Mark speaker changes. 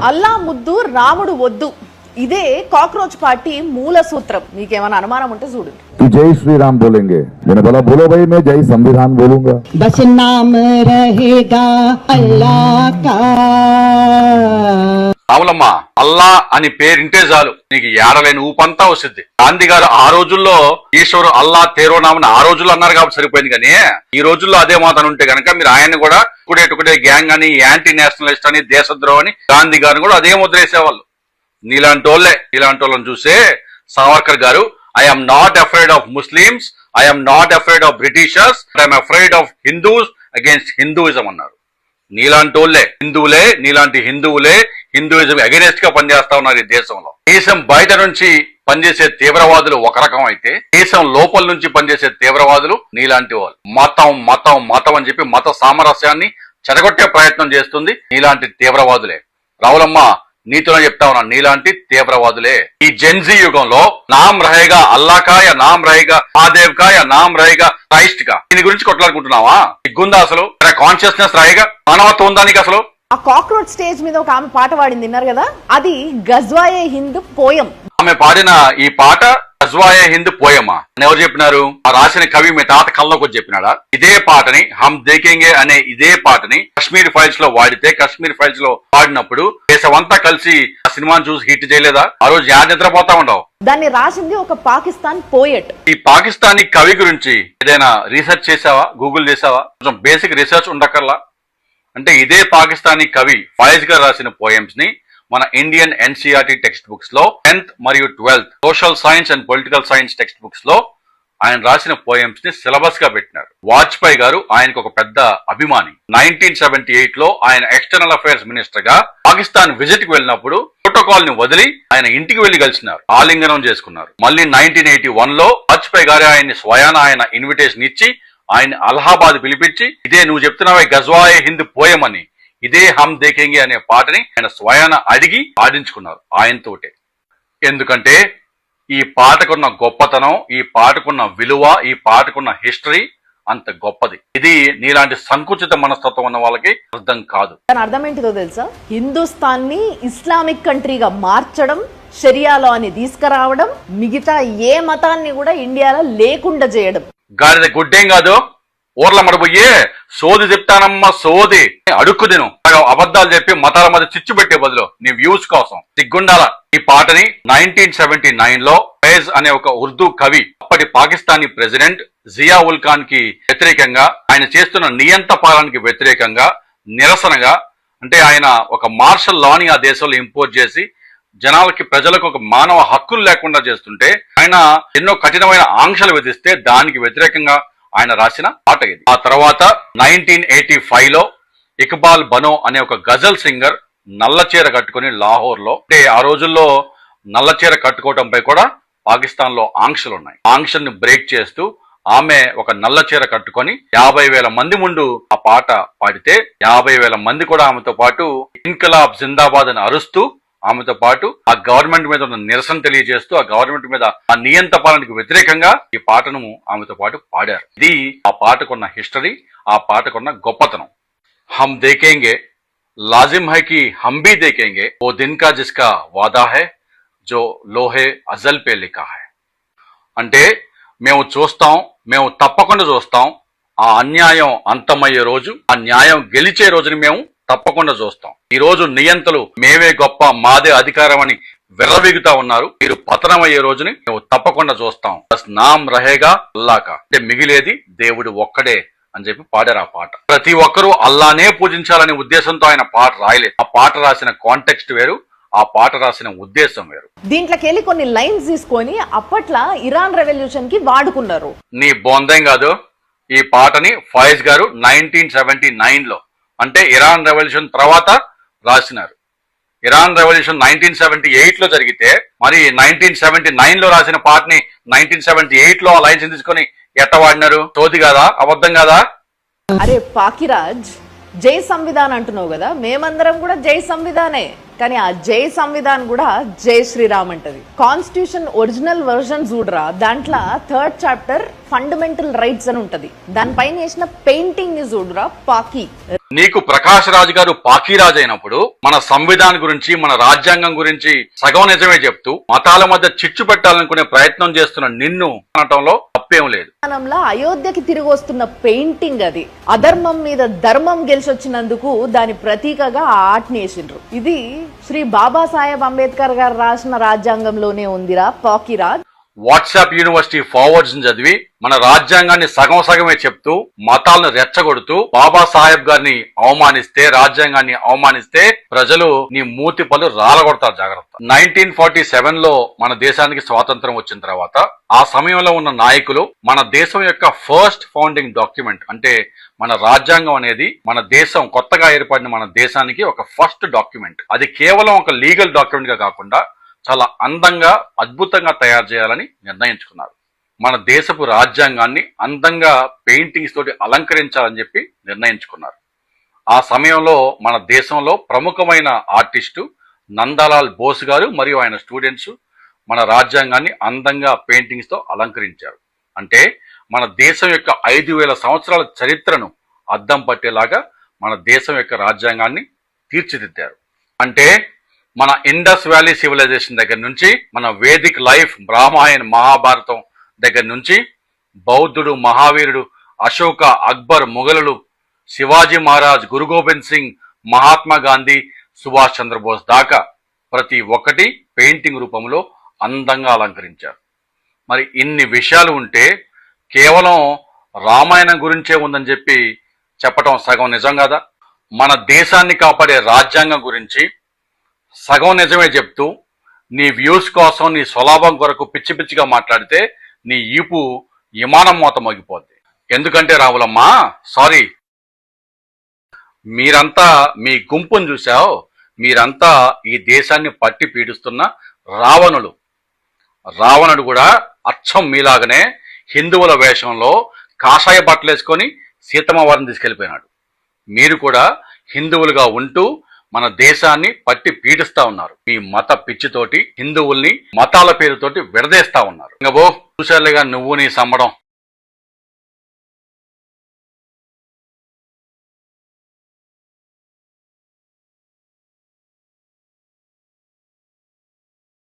Speaker 1: అల్లా ముద్దు రాముడు వద్దు ఇదే కాక్రోచ్ పార్టీ మూల సూత్రం. మీకేమైనా అనుమానం ఉంటే చూడండి.
Speaker 2: जय श्री राम बोलेंगे, मैंने बोला बोलो भाई, मैं जय संविधान बोलूंगा.
Speaker 3: बस नाम रहेगा अल्लाह का.
Speaker 4: రాములమ్మ అల్లా అని పేరింటే చాలు నీకు ఏడలేని ఊపంతా వస్తుంది. గాంధీ గారు ఆ రోజుల్లో ఈశ్వరు అల్లా తేరోనామని ఆ రోజుల్లో అన్నారు కాబట్టి సరిపోయింది. కానీ ఈ రోజుల్లో అదే మాతను ఉంటే కనుక మీరు ఆయన్ని కూడా టుకుడే గ్యాంగ్ అని, యాంటీ నేషనలిస్ట్ అని, దేశద్రోహం అని గాంధీ గారిని కూడా అదే ముద్రేసేవాళ్ళు. నీలాంటి వాళ్ళని చూసే సావర్కర్ గారు I'm not afraid of Muslims, I'm not afraid of Britishers, I'm afraid of Hindus against Hinduism అన్నారు. నీలాంటి హిందువులే హిందూయిజం అగెనిస్ట్ గా పనిచేస్తా ఉన్నారు ఈ దేశంలో. దేశం బయట నుంచి పనిచేసే తీవ్రవాదులు ఒక రకం అయితే, దేశం లోపల నుంచి పనిచేసే తీవ్రవాదులు నీలాంటి వాళ్ళు. మతం అని చెప్పి మత సామరస్యాన్ని చెడగొట్టే ప్రయత్నం చేస్తుంది నీలాంటి తీవ్రవాదులే. రావులమ్మ నీతిలో చెప్తా ఉన్నా, నీలాంటి తీవ్రవాదులే. ఈ జెన్జీ యుగంలో నామ్ రహేగా అల్లాకా యా నామ్ రహేగా మహాదేవ్ కా యా నామ్ రహేగా క్రైస్ట్ కా, దీని గురించి కొట్లాడుకుంటున్నావా? సిగ్గుందా అసలు? కాన్షియస్నెస్ రాయిగా మానవత్వం ఉందా నీకు అసలు?
Speaker 1: ఆ కాక్రోచ్ స్టేజ్ మీద ఒక ఆమె పాట పాడింది విన్నారు కదా, అది గజ్వాయే హింద్ పోయం.
Speaker 4: ఆమె పాడిన ఈ పాట గజ్వాయే హింద్ పోయమా అని ఎవరు చెప్పినారు? ఆ రాసిన కవి మీ తాత కళ్ళలోకి వచ్చి చెప్పినాడా? ఇదే పాటని హమ్ దేఖేంగే అనే ఇదే పాటని కశ్మీర్ ఫైల్స్ లో వాడితే, కశ్మీర్ ఫైల్స్ లో వాడినప్పుడు దేశమంతా కలిసి ఆ సినిమాని చూసి హిట్ చేయలేదా? ఆ రోజు నిద్రపోతా ఉండవు.
Speaker 1: దాన్ని రాసింది ఒక పాకిస్తాన్ పోయట్.
Speaker 4: ఈ పాకిస్తానీ కవి గురించి ఏదైనా రీసెర్చ్ చేసావా? గూగుల్ చేసావా? కొంచెం బేసిక్ రీసెర్చ్ ఉండకల్లా. అంటే ఇదే పాకిస్తానీ కవి ఫైజ్ గారు రాసిన పోయమ్స్ ని మన ఇండియన్ ఎన్సీఆర్టీ టెక్స్ట్ బుక్స్ లో 10th మరియు 12th social science and political science text books లో ఆయన రాసిన పోయమ్స్ ని సిలబస్ గా పెట్టినారు. వాజ్పేయి గారు ఆయనకు ఒక పెద్ద అభిమాని. 1978 లో ఆయన ఎక్స్టర్నల్ అఫైర్స్ మినిస్టర్ గా పాకిస్తాన్ విజిట్ కి వెళ్ళినప్పుడు ప్రోటోకాల్ ని వదిలి ఆయన ఇంటికి వెళ్లి కలిసినారు, ఆలింగనం చేసుకున్నారు. మళ్ళీ 1981 లో వాజ్పేయి గారు ఆయన్ని స్వయాన ఆయన ఇన్విటేషన్ ఇచ్చి ఆయన అలహాబాద్ పిలిపించి ఇదే నువ్వు చెప్తున్నావే గజ్వాయే హింద్ పోయం అని, ఇదే హమ్ దేఖేంగే అనే పాటని ఆయన స్వయాన అడిగి పాడించుకున్నారు ఆయనతోటే. ఎందుకంటే ఈ పాటకున్న గొప్పతనం, ఈ పాటకున్న విలువ, ఈ పాటకున్న హిస్టరీ అంత గొప్పది. ఇది నీలాంటి సంకుచిత మనస్తత్వం ఉన్న వాళ్ళకి అర్థం కాదు.
Speaker 1: దాని అర్థం ఏంటిదో తెలుసా? హిందుస్థాన్ ని ఇస్లామిక్ కంట్రీగా మార్చడం, షరియాలో అని తీసుకురావడం, మిగతా ఏ మతాన్ని కూడా ఇండియాలో లేకుండా చేయడం.
Speaker 4: గాడిద గుడ్డేం కాదు, ఊర్ల మడబోయే సోది చెప్తానమ్మా, సోది అడుక్కు తిను. అబద్ధాలు చెప్పి మతాల మధ్య చిచ్చు పెట్టే బదులు నీ వ్యూస్ కోసం సిగ్గుండాల. ఈ పాటని 1979 లో ఫైజ్ అనే ఒక ఉర్దూ కవి అప్పటి పాకిస్తానీ ప్రెసిడెంట్ జియా ఉల్ ఖాన్ కి వ్యతిరేకంగా, ఆయన చేస్తున్న నియంత పాలనకి వ్యతిరేకంగా, నిరసనగా, అంటే ఆయన ఒక మార్షల్ లాని ఆ దేశంలో ఇంపోజ్ చేసి ప్రజలకు ఒక మానవ హక్కులు లేకుండా చేస్తుంటే ఆయన ఎన్నో కఠినమైన ఆంక్షలు విధిస్తే దానికి వ్యతిరేకంగా ఆయన రాసిన పాట ఇది. ఆ తర్వాత 1985 లో ఇక్బాల్ బనో అనే ఒక గజల్ సింగర్ నల్లచీర కట్టుకుని లాహోర్ లో, అంటే ఆ రోజుల్లో నల్లచీర కట్టుకోవడంపై కూడా పాకిస్తాన్ లో ఆంక్షలు ఉన్నాయి. ఆంక్షల్ని బ్రేక్ చేస్తూ ఆమె ఒక నల్ల చీర కట్టుకొని 50,000 మంది ముందు ఆ పాట పాడితే 50,000 మంది కూడా ఆమెతో పాటు ఇన్కలాబ్ జిందాబాద్ అని అరుస్తూ ఆమెతో పాటు ఆ గవర్నమెంట్ మీద ఉన్న నిరసన తెలియజేస్తూ, ఆ గవర్నమెంట్ మీద ఆ నియంత పాలనకు వ్యతిరేకంగా ఈ పాటను ఆమెతో పాటు పాడారు. ఇది ఆ పాటకున్న హిస్టరీ, ఆ పాటకున్న గొప్పతనం. హమ్ దేఖేంగే లాజిమ్ హై కి హమ్ భీ దేఖేంగే ఓ దిన్ కా జిస్కా వాదా హై జో లోహే అజల్ పే లిఖా హై. అంటే మేము చూస్తాం, మేము తప్పకుండా చూస్తాం. ఆ అన్యాయం అంతమయ్యే రోజు, ఆ న్యాయం గెలిచే రోజుని మేము తప్పకుండా చూస్తాం. ఈ రోజు నియంతలు మేమే గొప్ప, మాదే అధికారం అని విర్రవీగుతా ఉన్నారు. మీరు పతనం అయ్యే రోజుని మేము తప్పకుండా చూస్తాం. బస్ నామ్ రహేగా అల్లాకా, అంటే మిగిలేది దేవుడు ఒక్కడే అని చెప్పి పాడారు ఆ పాట. ప్రతి ఒక్కరూ అల్లానే పూజించాలనే ఉద్దేశంతో ఆయన పాట రాయలేదు. ఆ పాట రాసిన కాంటెక్స్ట్ వేరు, ఆ పాట రాసిన ఉద్దేశం వేరు.
Speaker 1: దీంట్లోకి వెళ్ళి కొన్ని లైన్స్ తీసుకొని అప్పట్లో ఇరాన్ రెవల్యూషన్ కి వాడుకున్నారు.
Speaker 4: నీ బొందేం కాదు, ఈ పాటని ఫైజ్ గారు 1979 లో, అంటే ఇరాన్ రెవల్యూషన్ తర్వాత రాసినారు. ఇరాన్ రెవల్యూషన్ 1978 లో జరిగితే మరి 1979 లో రాసిన పాటని 1978 లో ఆ లైన్స్ తీసుకొని ఎట్ట వాడినారు? చోది కాదా? అబద్ధం కాదా?
Speaker 1: అరే పాకిరాజ్, జై సంవిధాన్ అంటున్నావు కదా, మేమందరం కూడా జై సంవిధానే. కానీ ఆ జై సంవిధాన్ కూడా జై శ్రీరామ్ అంటది. కాన్స్టిట్యూషన్ ఒరిజినల్ వర్షన్ చూడరా, దాంట్లో 3rd చాప్టర్ ఫండమెంటల్ రైట్స్ అని ఉంటది. దానిపైన వేసిన పెయింటింగ్ ని చూడరా, పాకి
Speaker 4: నీకు ప్రకాష్ రాజ్ గారు పాకీరాజ్ అయినప్పుడు మన సంవిధానం గురించి మన రాజ్యాంగం గురించి సగం నిజమే చెప్తూ మతాల మధ్య చిచ్చు పెట్టాలనుకునే ప్రయత్నం చేస్తున్న నిన్ను అనటంలో తప్పేం లేదు.
Speaker 1: స్థానంలో అయోధ్యకి తిరిగి వస్తున్న పెయింటింగ్ అది. అధర్మం మీద ధర్మం గెలిచొచ్చినందుకు దాని ప్రతీకగా ఆ ఆర్ట్ నేసిండ్రు. ఇది శ్రీ బాబాసాహెబ్ అంబేద్కర్ గారు రాసిన రాజ్యాంగంలోనే ఉందిరా పాకీరాజ్.
Speaker 4: వాట్సాప్ యూనివర్సిటీ ఫార్వర్డ్స్ చదివి మన రాజ్యాంగాన్ని సగం సగమే చెప్తూ మతాలను రెచ్చగొడుతూ బాబాసాహెబ్ గారిని అవమానిస్తే, రాజ్యాంగాన్ని అవమానిస్తే ప్రజలు నీ మూతి పళ్ళు రాలగొడతారు. జాగ్రత్త. 1947 లో మన దేశానికి స్వాతంత్రం వచ్చిన తర్వాత ఆ సమయంలో ఉన్న నాయకులు మన దేశం యొక్క ఫస్ట్ ఫౌండింగ్ డాక్యుమెంట్ అంటే మన రాజ్యాంగం అనేది మన దేశం కొత్తగా ఏర్పడిన మన దేశానికి ఒక ఫస్ట్ డాక్యుమెంట్. అది కేవలం ఒక లీగల్ డాక్యుమెంట్ గా కాకుండా చాలా అందంగా అద్భుతంగా తయారు చేయాలని నిర్ణయించుకున్నారు. మన దేశపు రాజ్యాంగాన్ని అందంగా పెయింటింగ్స్ తోటి అలంకరించాలని చెప్పి నిర్ణయించుకున్నారు. ఆ సమయంలో మన దేశంలో ప్రముఖమైన ఆర్టిస్టు నందలాల్ బోస్ గారు మరియు ఆయన స్టూడెంట్స్ మన రాజ్యాంగాన్ని అందంగా పెయింటింగ్స్ తో అలంకరించారు. అంటే మన దేశం యొక్క 5000 సంవత్సరాల చరిత్రను అద్దం పట్టేలాగా మన దేశం యొక్క రాజ్యాంగాన్ని తీర్చిదిద్దారు. అంటే మన ఇండస్ వ్యాలీ సివిలైజేషన్ దగ్గర నుంచి మన వేదిక్ లైఫ్, రామాయణ్, మహాభారతం దగ్గర నుంచి బౌద్ధుడు, మహావీరుడు, అశోక, అక్బర్, మొఘలులు, శివాజీ మహారాజ్, గురు గోబింద్ సింగ్, మహాత్మా గాంధీ, సుభాష్ చంద్రబోస్ దాకా ప్రతి ఒక్కటి పెయింటింగ్ రూపంలో అందంగా అలంకరించారు. మరి ఇన్ని విషయాలు ఉంటే కేవలం రామాయణం గురించే ఉందని చెప్పి చెప్పటం సగం నిజం కదా. మన దేశాన్ని కాపాడే రాజ్యాంగం గురించి సగం నిజమే చెప్తూ నీ వ్యూస్ కోసం, నీ స్వలాభం కొరకు పిచ్చి పిచ్చిగా మాట్లాడితే నీ ఈపు విమానం మోత మోగిపోద్ది. ఎందుకంటే రావులమ్మా, సారీ, మీరంతా మీ గుంపును చూశావు, మీరంతా ఈ దేశాన్ని పట్టి పీడిస్తున్న రావణులు. రావణుడు కూడా అచ్చం మీలాగనే హిందువుల వేషంలో కాషాయ బట్టలేసుకొని సీతమ్మ వారిని తీసుకెళ్లిపోయినాడు. మీరు కూడా హిందువులుగా ఉంటూ మన దేశాన్ని పట్టి పీడిస్తా ఉన్నారు. మీ మత పిచ్చితోటి హిందువుల్ని మతాల పేరుతోటి విడదీస్తా ఉన్నారు. ఇంకా చూసారులేగా నువ్వు నీ సమ్మడం.